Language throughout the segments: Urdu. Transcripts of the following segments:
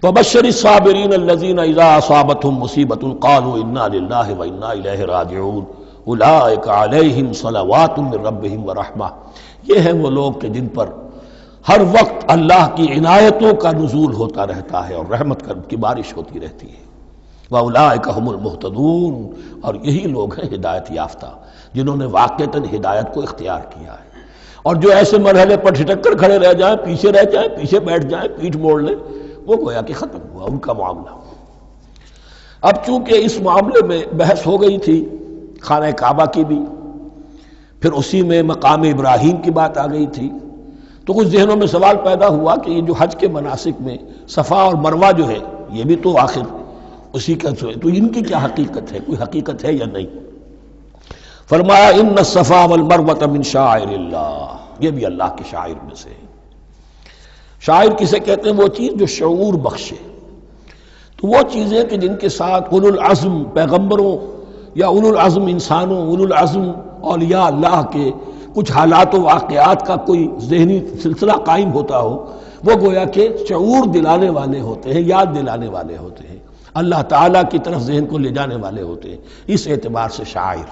وبشر الصابرین الذین اذا اصابتهم مصیبۃ قالوا انا للہ وانا الیہ راجعون اولئک علیہم صلوات من ربہم ورحمہ۔ یہ ہیں وہ لوگ کہ جن پر ہر وقت اللہ کی عنایتوں کا نزول ہوتا رہتا ہے اور رحمت کی بارش ہوتی رہتی ہے۔ وَأُولَٰئِكَ هُمُ الْمُهْتَدُونَ، اور یہی لوگ ہیں ہدایت یافتہ جنہوں نے واقعتاً ہدایت کو اختیار کیا ہے۔ اور جو ایسے مرحلے پر ٹھٹک کر کھڑے رہ جائیں، پیچھے رہ جائیں، پیچھے بیٹھ جائیں، پیٹھ موڑ لیں، وہ گویا کہ ختم ہوا ان کا معاملہ۔ اب چونکہ اس معاملے میں بحث ہو گئی تھی خانہ کعبہ کی بھی، پھر اسی میں مقام ابراہیم کی بات آ گئی تھی، تو کچھ ذہنوں میں سوال پیدا ہوا کہ یہ جو حج کے مناسک میں صفا اور مروہ جو ہے یہ بھی تو آخر اسی کا تو ان کی کیا حقیقت ہے، کوئی حقیقت ہے یا نہیں؟ فرمایا ان الصفا والمروہ من شعائر اللہ، یہ بھی اللہ کے شعائر میں سے ہے۔ شاعر کسے کہتے ہیں؟ وہ چیز جو شعور بخشے۔ تو وہ چیزیں کہ جن کے ساتھ اولو العزم پیغمبروں یا اولو العزم انسانوں، اولو العزم اولیاء اللہ کے کچھ حالات و واقعات کا کوئی ذہنی سلسلہ قائم ہوتا ہو، وہ گویا کہ شعور دلانے والے ہوتے ہیں، یاد دلانے والے ہوتے ہیں، اللہ تعالیٰ کی طرف ذہن کو لے جانے والے ہوتے ہیں۔ اس اعتبار سے شاعر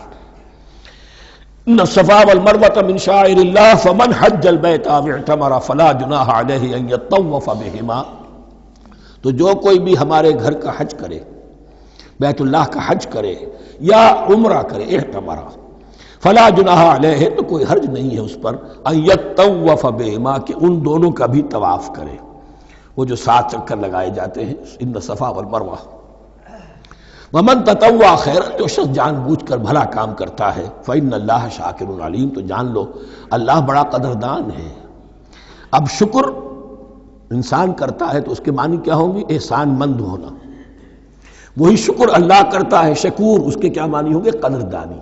ان الصفا والمروہ من شعائر اللہ فمن حج البیت او اعتمر فلا جناح علیہ ان یطوف بہما، تو جو کوئی بھی ہمارے گھر کا حج کرے، بیت اللہ کا حج کرے یا عمرہ کرے، اعتمر، فلا جناح علیہ، تو کوئی حرج نہیں ہے اس پر، ان یطوف بہما، کہ ان دونوں کا بھی طواف کرے، وہ جو 7 چکر لگائے جاتے ہیں، ان الصفا والمروہ۔ ومن تطوع خیرا، جو شخص جان بوجھ کر بھلا کام کرتا ہے، فإن اللہ شاکر علیم، تو جان لو اللہ بڑا قدردان ہے۔ اب شکر انسان کرتا ہے تو اس کے معنی کیا ہوں گے؟ احسان مند ہونا۔ وہی شکر اللہ کرتا ہے شکور، اس کے کیا معنی ہوں گے؟ قدردانی۔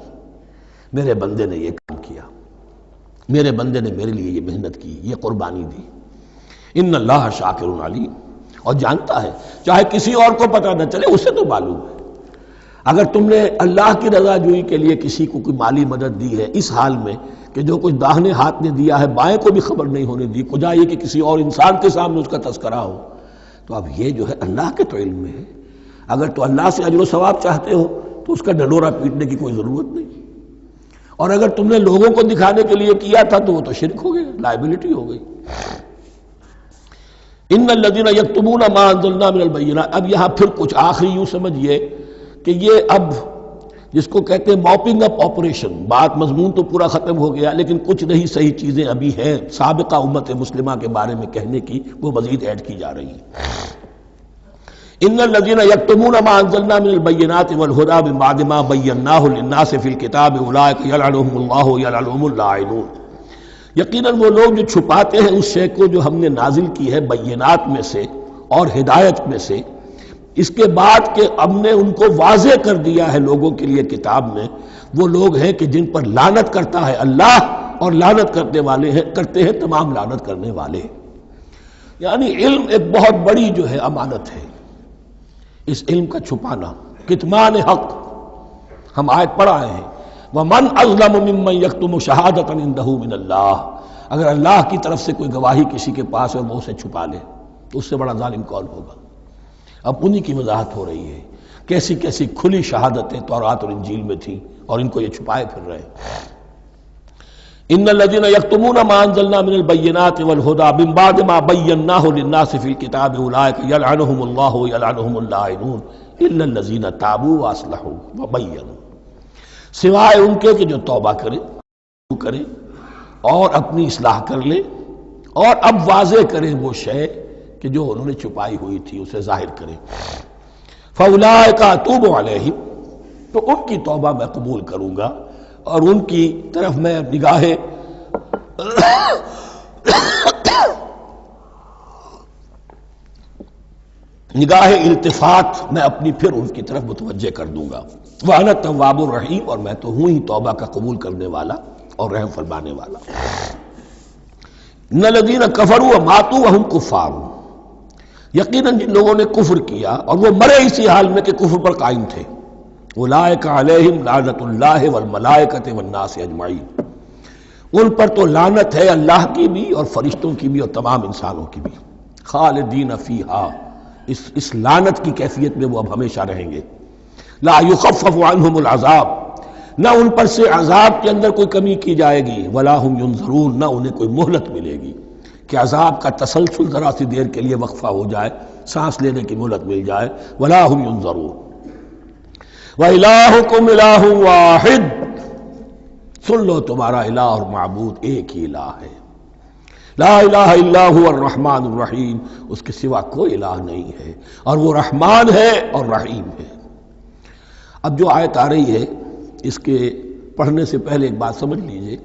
میرے بندے نے یہ کام کیا، میرے بندے نے میرے لیے یہ محنت کی، یہ قربانی دی۔ ان اللہ شاکر علیم، اور جانتا ہے، چاہے کسی اور کو پتہ نہ چلے اسے تو معلوم ہے۔ اگر تم نے اللہ کی رضا جوئی کے لیے کسی کو کوئی مالی مدد دی ہے اس حال میں کہ جو کچھ داہنے ہاتھ نے دیا ہے بائیں کو بھی خبر نہیں ہونے دی، کجا یہ کہ کسی اور انسان کے سامنے اس کا تذکرہ ہو، تو اب یہ جو ہے اللہ کے تو علم میں ہے۔ اگر تو اللہ سے اجر و ثواب چاہتے ہو تو اس کا ڈنڈورا پیٹنے کی کوئی ضرورت نہیں، اور اگر تم نے لوگوں کو دکھانے کے لیے کیا تھا تو وہ تو شرک ہو گیا، لائبلٹی ہو گئی۔ ان الذین یکتمون ما انزلنا من البینات، اب یہاں پھر کچھ آخری یوں سمجھیے کہ یہ اب جس کو کہتے ہیں موپنگ اپ آپریشن، بات مضمون تو پورا ختم ہو گیا لیکن کچھ نہیں صحیح چیزیں ابھی ہیں سابقہ امت مسلمہ کے بارے میں کہنے کی، وہ مزید ایڈ کی جا رہی ہیں۔ ان الذین یکتمون ما انزلنا من البینات والہدی من بعد ما بیناہ للناس فی الکتاب اولئک یلعنهم اللہ یلعنهم اللاعنون، یقیناً وہ لوگ جو چھپاتے ہیں اس شے کو جو ہم نے نازل کی ہے بینات میں سے اور ہدایت میں سے، اس کے بعد کہ ہم نے ان کو واضح کر دیا ہے لوگوں کے لیے کتاب میں، وہ لوگ ہیں کہ جن پر لعنت کرتا ہے اللہ، اور لعنت کرتے ہیں تمام لعنت کرنے والے۔ یعنی علم ایک بہت بڑی جو ہے امانت ہے، اس علم کا چھپانا، کتمان حق، ہم آیت پڑھ آئے ہیں وَمَنْ أَظْلَمُ مِمَّنْ يَكْتُمُ شَهَادَةً عِنْدَهُ مِنَ اللَّهِ، اگر اللہ کی طرف سے کوئی گواہی کسی کے پاس ہے اور وہ اسے چھپا لے تو اس سے بڑا ظالم کون ہوگا؟ اب انہی کی وضاحت ہو رہی ہے، کیسی کیسی کھلی شہادتیں تورات اور انجیل میں تھیں اور ان کو یہ چھپائے پھر رہے ہیں۔ ان الذین یکتمون ما انزلنا من البینات والہدی من بعد ما بیناہ للناس فی الکتاب اولئک یلعنهم اللہ یلعنهم اللاعنون الا الذین تابوا واصلحوا وبینوا، سوائے ان کے کہ جو توبہ کریں اور اپنی اصلاح کر لیں اور اب واضح کریں وہ شے کہ جو انہوں نے چھپائی ہوئی تھی اسے ظاہر کریں۔ فَأُولَٰئِکَ أَتُوبُ عَلَیْہِمْ، تو ان کی توبہ میں قبول کروں گا اور ان کی طرف میں نگاہ التفات میں اپنی پھر ان کی طرف متوجہ کر دوں گا۔ وَأَنَا التَّوَّابُ الرَّحِيمُ، اور میں تو ہوں ہی توبہ کا قبول کرنے والا اور رحم فرمانے والا۔ ان الذین کفروا وماتوا وهم کفار، یقیناً جن لوگوں نے کفر کیا اور وہ مرے اسی حال میں کہ کفر پر قائم تھے، اولئک علیہم لعنت اللہ والملائکۃ والناس اجمعین، ان پر تو لعنت ہے اللہ کی بھی اور فرشتوں کی بھی اور تمام انسانوں کی بھی، خالدین فیہا، اس لعنت کی کیفیت میں وہ اب ہمیشہ رہیں گے۔ لا یخفف عنہم العذاب، نہ ان پر سے عذاب کے اندر کوئی کمی کی جائے گی، ولا ہم ینظرون، نہ انہیں کوئی مہلت ملے گی کہ عذاب کا تسلسل ذرا سی دیر کے لیے وقفہ ہو جائے، سانس لینے کی مہلت مل جائے۔ ولا ہم ینظرون۔ وَإِلَٰهُكُمْ إِلَٰهٌ وَاحِدٌ، سن لو تمہارا الہ اور معبود ایک ہی الہ ہے۔ لا الہ الا هو الرحمن الرحیم، اس کے سوا کوئی الہ نہیں ہے، اور وہ رحمان ہے اور رحیم ہے۔ اب جو آیت آ رہی ہے اس کے پڑھنے سے پہلے ایک بات سمجھ لیجئے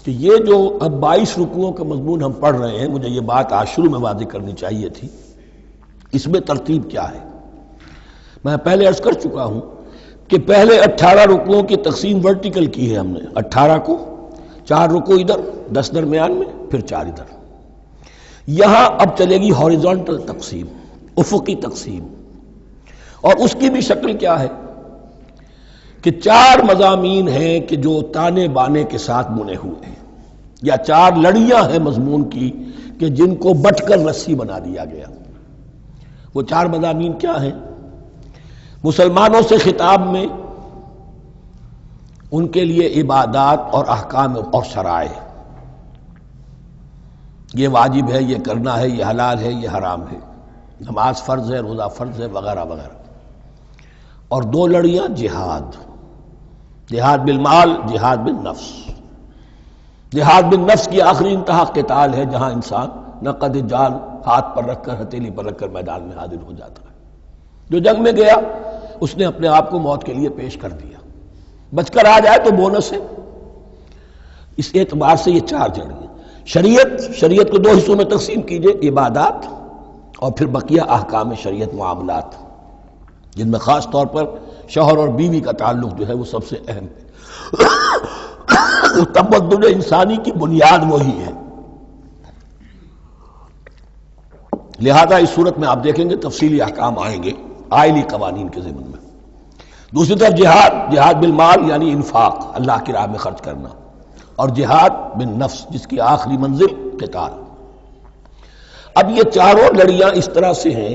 کہ یہ جو اب 22 رکوعوں کا مضمون ہم پڑھ رہے ہیں، مجھے یہ بات آج شروع میں واضح کرنی چاہیے تھی، اس میں ترتیب کیا ہے۔ میں پہلے عرض کر چکا ہوں کہ پہلے 18 رکوعوں کی تقسیم ورٹیکل کی ہے ہم نے، 18 کو 4 رکوع ادھر، 10 درمیان میں، پھر 4 ادھر۔ یہاں اب چلے گی ہاریزونٹل تقسیم، افقی تقسیم، اور اس کی بھی شکل کیا ہے کہ 4 مضامین ہیں کہ جو تانے بانے کے ساتھ بنے ہوئے ہیں، یا 4 لڑیاں ہیں مضمون کی کہ جن کو بٹ کر رسی بنا دیا گیا۔ وہ 4 مضامین کیا ہیں؟ مسلمانوں سے خطاب میں ان کے لیے عبادات اور احکام اور شرائع، یہ واجب ہے، یہ کرنا ہے، یہ حلال ہے، یہ حرام ہے، نماز فرض ہے، روزہ فرض ہے، وغیرہ وغیرہ۔ اور 2 لڑیاں جہاد، جہاد بالمال، جہاد بالنفس۔ جہاد بالنفس کی آخری انتہا قتال ہے، جہاں انسان نقد جان ہاتھ پر رکھ کر، ہتھیلی پر رکھ کر میدان میں حاضر ہو جاتا ہے۔ جو جنگ میں گیا اس نے اپنے آپ کو موت کے لیے پیش کر دیا، بچ کر آ جائے تو بونس ہے۔ اس اعتبار سے یہ 4 جڑیں۔ شریعت کو 2 حصوں میں تقسیم کیجئے، عبادات اور پھر بقیہ احکام شریعت، معاملات، جن میں خاص طور پر شوہر اور بیوی کا تعلق جو ہے وہ سب سے اہم ہے۔ تمدن انسانی کی بنیاد وہی ہے۔ لہذا اس صورت میں آپ دیکھیں گے تفصیلی احکام آئیں گے آئلی قوانین کے ضمن میں۔ دوسری طرف جہاد بالمال یعنی انفاق، اللہ کی راہ میں خرچ کرنا، اور جہاد بالنفس جس کی آخری منزل قتال۔ اب یہ 4 لڑیاں اس طرح سے ہیں،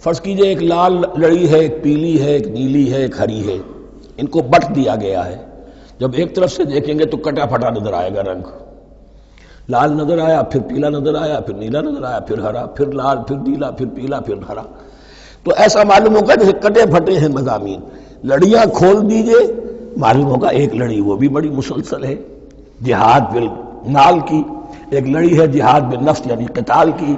فرض کیجئے ایک لال لڑی ہے، ایک پیلی ہے، ایک نیلی ہے، ایک ہری ہے، ان کو بٹ دیا گیا ہے۔ جب ایک طرف سے دیکھیں گے تو کٹا پھٹا نظر آئے گا، رنگ لال نظر آیا، پھر پیلا نظر آیا، پھر نیلا نظر آیا، پھر ہرا، پھر لال، پھر نیلا، پھر پیلا، پھر ہرا۔ تو ایسا معلوم ہوگا جیسے کٹے پھٹے ہیں مضامین۔ لڑیاں کھول دیجئے، معلوم ہوگا ایک لڑی وہ بھی بڑی مسلسل ہے، جہاد بالمال کی، ایک لڑی ہے جہاد بالنفس یعنی قتال کی،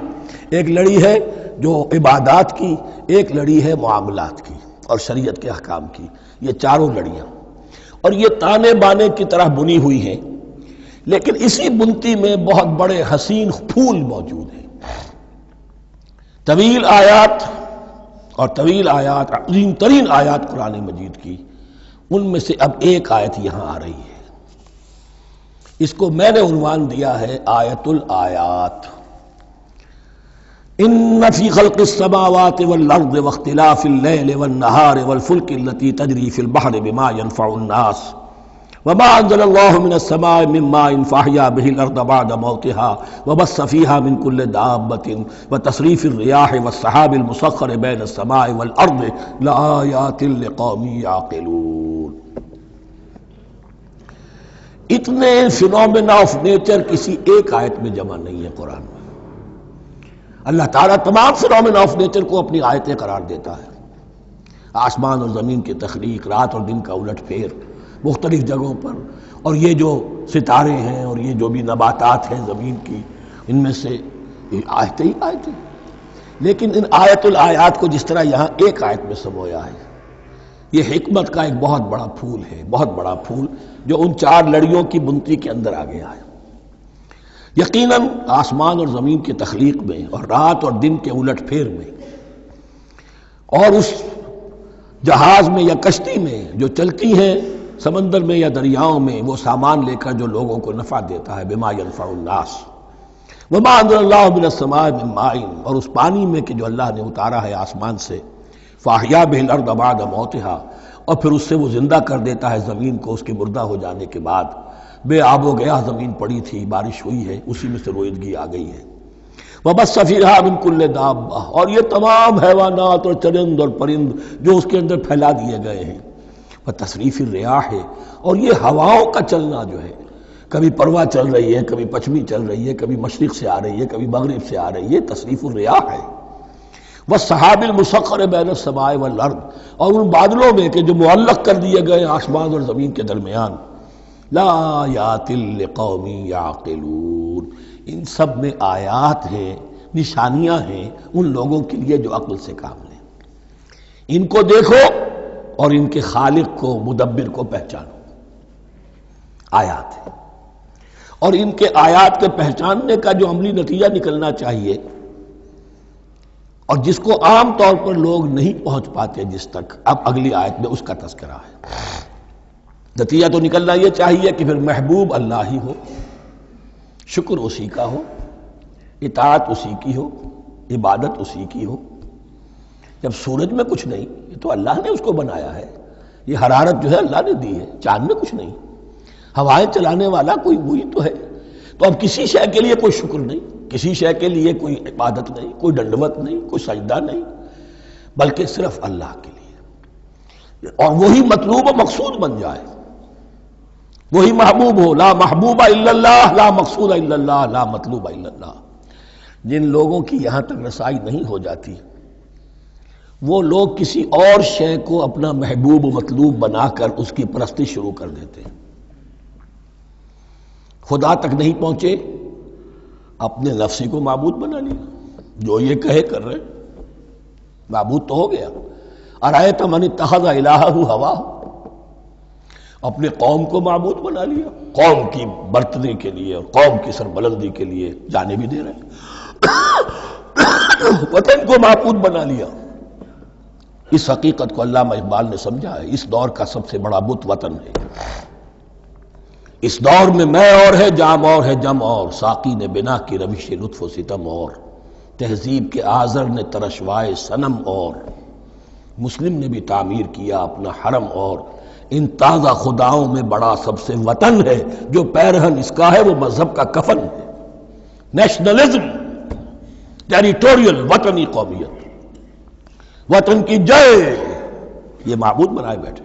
ایک لڑی ہے جو عبادات کی، ایک لڑی ہے معاملات کی اور شریعت کے احکام کی۔ یہ 4 لڑیاں، اور یہ تانے بانے کی طرح بنی ہوئی ہیں، لیکن اسی بنتی میں بہت بڑے حسین پھول موجود ہیں۔ طویل آیات اور طویل آیات، عظیم ترین آیات قرآن مجید کی، ان میں سے اب ایک آیت یہاں آ رہی ہے۔ اس کو میں نے عنوان دیا ہے آیت الآیات۔ ان فی خلق السماوات والارض واختلاف اللیل والنہار والفلک التي تجری فی البحر بما ينفع الناس وما انزل الله من السماء من ماء فاحیا به الارض بعد موتها وبث فيها من كل دابة وتصريف الرياح والسحاب المسخر بين السماء والارض لآیات لقوم یعقلون۔ اتنے فینومینا آف نیچر کسی ایک آیت میں جمع نہیں ہے قرآن میں۔ اللہ تعالیٰ تمام فینومینا آف نیچر کو اپنی آیتیں قرار دیتا ہے۔ آسمان اور زمین کی تخلیق، رات اور دن کا الٹ پھیر مختلف جگہوں پر، اور یہ جو ستارے ہیں اور یہ جو بھی نباتات ہیں زمین کی، ان میں سے آیتیں ہی آیتیں۔ لیکن ان آیت الآیات کو جس طرح یہاں ایک آیت میں سمویا ہے، یہ حکمت کا ایک بہت بڑا پھول ہے، بہت بڑا پھول جو ان 4 لڑیوں کی بنتی کے اندر آ گیا ہے۔ یقیناً آسمان اور زمین کی تخلیق میں اور رات اور دن کے الٹ پھیر میں اور اس جہاز میں یا کشتی میں جو چلتی ہیں سمندر میں یا دریاؤں میں، وہ سامان لے کر جو لوگوں کو نفع دیتا ہے، بما ينفع الناس وما انزل اللہ من السماء من ماء، اور اس پانی میں کہ جو اللہ نے اتارا ہے آسمان سے، فاحیا به الارض بعد موتها، اور پھر اس سے وہ زندہ کر دیتا ہے زمین کو اس کے مردہ ہو جانے کے بعد۔ بے آب و گیا زمین پڑی تھی، بارش ہوئی ہے، اسی میں سے روئیدگی آ گئی ہے۔ وَبَثَّ فِيهَا مِن كُلِّ دَابَّةٍ، اور یہ تمام حیوانات اور چرند اور پرند جو اس کے اندر پھیلا دیے گئے ہیں. وَتَصْرِيفِ الرِّيَاحِ، اور یہ ہواؤں کا چلنا جو ہے، کبھی پرواں چل رہی ہے، کبھی پچھمی چل رہی ہے، کبھی مشرق سے آ رہی ہے، کبھی مغرب سے آ رہی ہے، تصریف الریاح ہے. وَالسَّحَابِ الْمُسَخَّرِ بَيْنَ السَّمَاءِ وَالْأَرْضِ، اور ان بادلوں میں کہ جو معلق کر دیے گئے آسمان اور زمین کے درمیان. لَآيَاتٍ لِقَوْمٍ يَعْقِلُونَ، ان سب میں آیات ہیں، نشانیاں ہیں ان لوگوں کے لیے جو عقل سے کام لیں. ان کو دیکھو اور ان کے خالق کو، مدبر کو پہچانو. آیات ہے، اور ان کے آیات کے پہچاننے کا جو عملی نتیجہ نکلنا چاہیے، اور جس کو عام طور پر لوگ نہیں پہنچ پاتے جس تک، اب اگلی آیت میں اس کا تذکرہ ہے. نتیجہ تو نکلنا یہ چاہیے کہ پھر محبوب اللہ ہی ہو، شکر اسی کا ہو، اطاعت اسی کی ہو، عبادت اسی کی ہو. جب سورج میں کچھ نہیں، یہ تو اللہ نے اس کو بنایا ہے، یہ حرارت جو ہے اللہ نے دی ہے، چاند میں کچھ نہیں، ہوائیں چلانے والا کوئی وہی تو ہے. تو اب کسی شے کے لیے کوئی شکر نہیں، کسی شے کے لیے کوئی عبادت نہیں، کوئی ڈنڈوت نہیں، کوئی سجدہ نہیں، بلکہ صرف اللہ کے لیے. اور وہی مطلوب و مقصود بن جائے، وہی محبوب ہو. لا محبوب الا اللہ، لا مقصود الا اللہ، لا مطلوب الا اللہ. جن لوگوں کی یہاں تک رسائی نہیں ہو جاتی، وہ لوگ کسی اور شے کو اپنا محبوب و مطلوب بنا کر اس کی پرستی شروع کر دیتے ہیں. خدا تک نہیں پہنچے، اپنے نفسی کو معبود بنا لیا، جو یہ کہے کر رہے، معبود تو ہو گیا. ارأیت من اتخذ الہہ ہواہ، اپنے قوم کو معبود بنا لیا، قوم کی برتری کے لیے اور قوم کی سربلندی کے لیے جانے بھی دے رہے وطن کو معبود بنا لیا. اس حقیقت کو علامہ اقبال نے سمجھا ہے. اس دور کا سب سے بڑا بت وطن ہے. اس دور میں میں اور ہے، جام اور ہے، جم اور، ساقی نے بنا کی روش لطف و ستم اور، تہذیب کے آزر نے ترشوائے صنم اور، مسلم نے بھی تعمیر کیا اپنا حرم اور، ان تازہ خداؤں میں بڑا سب سے وطن ہے، جو پیرہن اس کا ہے وہ مذہب کا کفن ہے. نیشنلزم، ٹیریٹوریل، وطنی قومیت، وطن کی جے، یہ معبود بنائے بیٹھے.